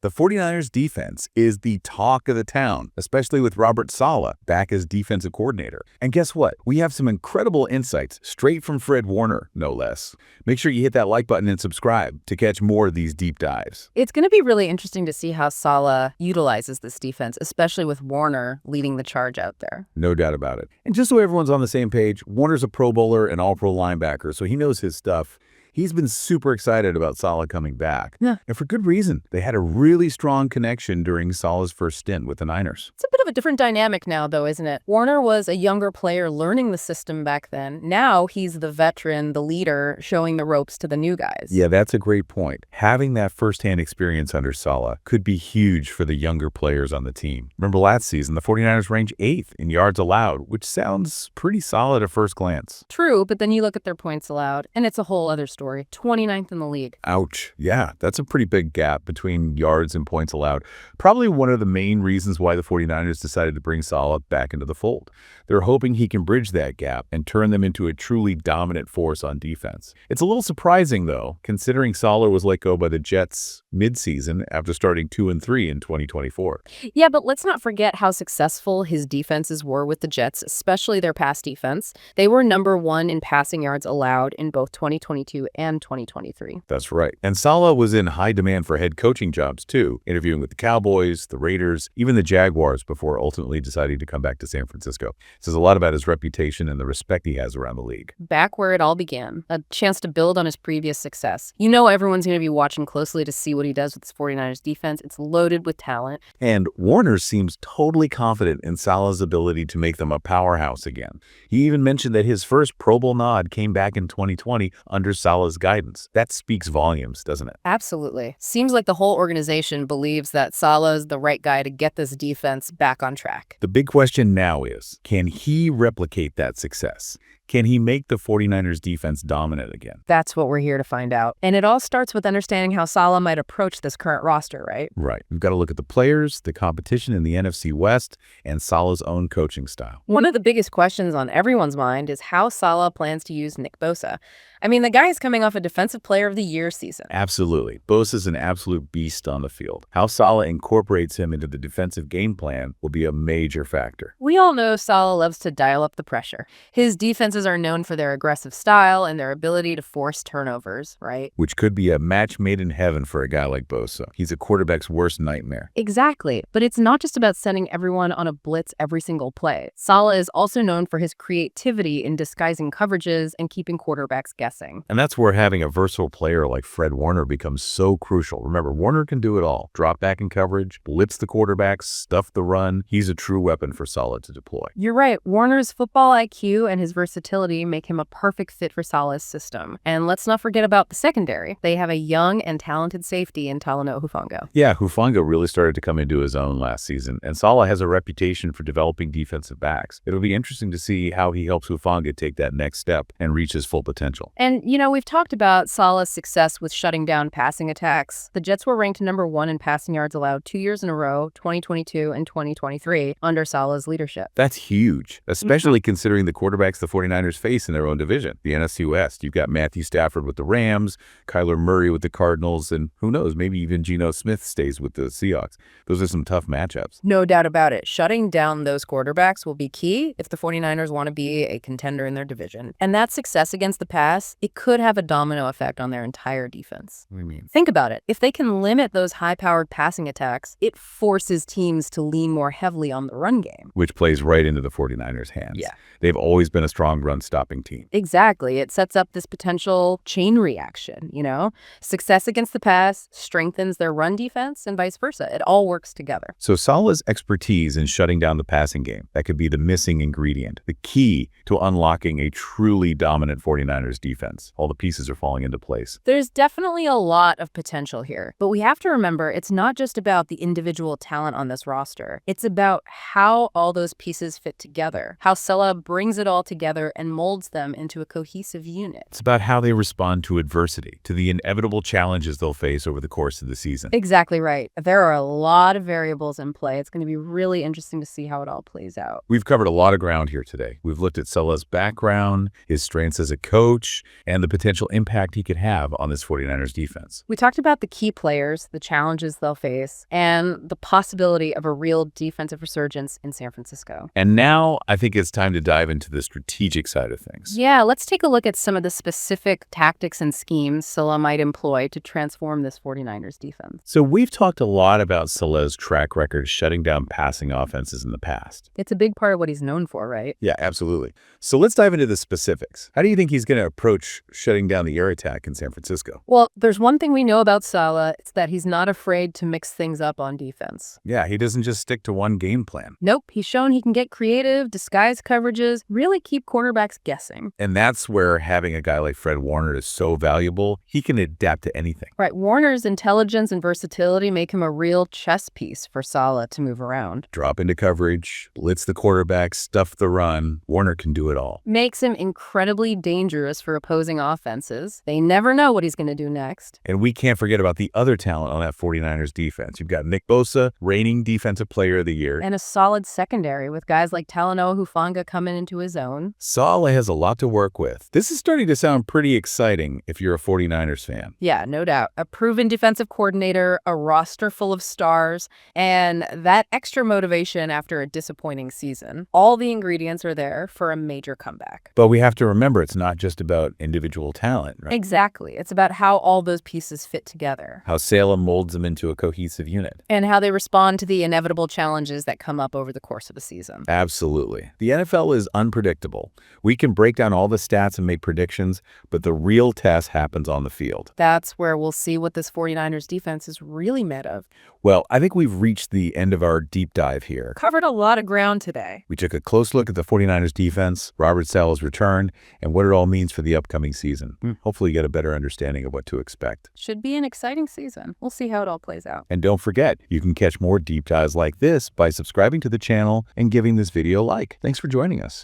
The 49ers defense is the talk of the town, especially with Robert Saleh back as defensive coordinator. And guess what? We have some incredible insights straight from Fred Warner, no less. Make sure you hit that like button and subscribe to catch more of these deep dives. It's going to be really interesting to see how Saleh utilizes this defense, especially with Warner leading the charge out there. No doubt about it. And just so everyone's on the same page, Warner's a Pro Bowler and All-Pro linebacker, so he knows his stuff. He's been super excited about Saleh coming back. Yeah. And for good reason. They had a really strong connection during Saleh's first stint with the Niners. It's a bit of a different dynamic now, though, isn't it? Warner was a younger player learning the system back then. Now he's the veteran, the leader, showing the ropes to the new guys. Yeah, that's a great point. Having that firsthand experience under Saleh could be huge for the younger players on the team. Remember last season, the 49ers ranked 8th in yards allowed, which sounds pretty solid at first glance. True, but then you look at their points allowed, and it's a whole other story. 29th in the league. Ouch. Yeah, that's a pretty big gap between yards and points allowed. Probably one of the main reasons why the 49ers decided to bring Saleh back into the fold. They're hoping he can bridge that gap and turn them into a truly dominant force on defense. It's a little surprising, though, considering Saleh was let go by the Jets midseason after starting 2-3 in 2024. Yeah, but let's not forget how successful his defenses were with the Jets, especially their pass defense. They were #1 in passing yards allowed in both 2022 and 2023. That's right. And Saleh was in high demand for head coaching jobs, too, interviewing with the Cowboys, the Raiders, even the Jaguars before ultimately deciding to come back to San Francisco. It says a lot about his reputation and the respect he has around the league. Back where it all began, a chance to build on his previous success. You know everyone's going to be watching closely to see what he does with this 49ers defense. It's loaded with talent. And Warner seems totally confident in Saleh's ability to make them a powerhouse again. He even mentioned that his first Pro Bowl nod came back in 2020 under Saleh's guidance. That speaks volumes, doesn't it? Absolutely. Seems like the whole organization believes that Saleh's the right guy to get this defense back on track. The big question now is, can he replicate that success? Can he make the 49ers defense dominant again? That's what we're here to find out. And it all starts with understanding how Saleh might approach this current roster, right? Right. We've got to look at the players, the competition in the NFC West, and Saleh's own coaching style. One of the biggest questions on everyone's mind is how Saleh plans to use Nick Bosa. I mean, the guy is coming off a Defensive Player of the Year season. Absolutely. Bosa's an absolute beast on the field. How Saleh incorporates him into the defensive game plan will be a major factor. We all know Saleh loves to dial up the pressure. His defenses are known for their aggressive style and their ability to force turnovers, right? Which could be a match made in heaven for a guy like Bosa. He's a quarterback's worst nightmare. Exactly. But it's not just about sending everyone on a blitz every single play. Saleh is also known for his creativity in disguising coverages and keeping quarterbacks guessing. And that's where having a versatile player like Fred Warner becomes so crucial. Remember, Warner can do it all. Drop back in coverage, blitz the quarterbacks, stuff the run. He's a true weapon for Saleh to deploy. You're right. Warner's football IQ and his versatility make him a perfect fit for Saleh's system. And let's not forget about the secondary. They have a young and talented safety in Talanoa Hufanga. Yeah, Hufanga really started to come into his own last season, and Saleh has a reputation for developing defensive backs. It'll be interesting to see how he helps Hufanga take that next step and reach his full potential. And, you know, we've talked about Saleh's success with shutting down passing attacks. The Jets were ranked #1 in passing yards allowed 2 years in a row, 2022 and 2023, under Saleh's leadership. That's huge, especially considering the quarterbacks the 49ers face in their own division, the NFC West. You've got Matthew Stafford with the Rams, Kyler Murray with the Cardinals, and who knows, maybe even Geno Smith stays with the Seahawks. Those are some tough matchups. No doubt about it. Shutting down those quarterbacks will be key if the 49ers want to be a contender in their division. And that success against the pass, it could have a domino effect on their entire defense. What do you mean? Think about it. If they can limit those high-powered passing attacks, it forces teams to lean more heavily on the run game. Which plays right into the 49ers' hands. Yeah. They've always been a strong run-stopping team. Exactly. It sets up this potential chain reaction, you know? Success against the pass strengthens their run defense and vice versa. It all works together. So Saleh's expertise in shutting down the passing game, that could be the missing ingredient, the key to unlocking a truly dominant 49ers defense. All the pieces are falling into place. There's definitely a lot of potential here, but we have to remember it's not just about the individual talent on this roster. It's about how all those pieces fit together, how Saleh brings it all together and molds them into a cohesive unit. It's about how they respond to adversity, to the inevitable challenges they'll face over the course of the season. Exactly right. There are a lot of variables in play. It's going to be really interesting to see how it all plays out. We've covered a lot of ground here today. We've looked at Saleh's background, his strengths as a coach, and the potential impact he could have on this 49ers defense. We talked about the key players, the challenges they'll face, and the possibility of a real defensive resurgence in San Francisco. And now I think it's time to dive into the strategic side of things. Yeah, let's take a look at some of the specific tactics and schemes Saleh might employ to transform this 49ers defense. So we've talked a lot about Saleh's track record shutting down passing offenses in the past. It's a big part of what he's known for, right? Yeah, absolutely. So let's dive into the specifics. How do you think he's going to approach shutting down the air attack in San Francisco? Well, there's one thing we know about Saleh. It's that he's not afraid to mix things up on defense. Yeah, he doesn't just stick to one game plan. Nope, he's shown he can get creative, disguise coverages, really keep quarterbacks guessing. And that's where having a guy like Fred Warner is so valuable. He can adapt to anything. Right, Warner's intelligence and versatility make him a real chess piece for Saleh to move around. Drop into coverage, blitz the quarterback, stuff the run. Warner can do it all. Makes him incredibly dangerous for opposing offenses. They never know what he's going to do next. And we can't forget about the other talent on that 49ers defense. You've got Nick Bosa, reigning Defensive Player of the Year. And a solid secondary with guys like Talanoa Hufanga coming into his own. Saleh has a lot to work with. This is starting to sound pretty exciting if you're a 49ers fan. Yeah, no doubt. A proven defensive coordinator, a roster full of stars, and that extra motivation after a disappointing season. All the ingredients are there for a major comeback. But we have to remember it's not just about individual talent, right? Exactly. It's about how all those pieces fit together. How Saleh molds them into a cohesive unit. And how they respond to the inevitable challenges that come up over the course of a season. Absolutely. The NFL is unpredictable. We can break down all the stats and make predictions, but the real test happens on the field. That's where we'll see what this 49ers defense is really made of. Well, I think we've reached the end of our deep dive here. Covered a lot of ground today. We took a close look at the 49ers defense, Robert Saleh's return, and what it all means for the upcoming season. Hopefully you get a better understanding of what to expect. Should be an exciting season. We'll see how it all plays out. And don't forget, you can catch more deep dives like this by subscribing to the channel and giving this video a like. Thanks for joining us.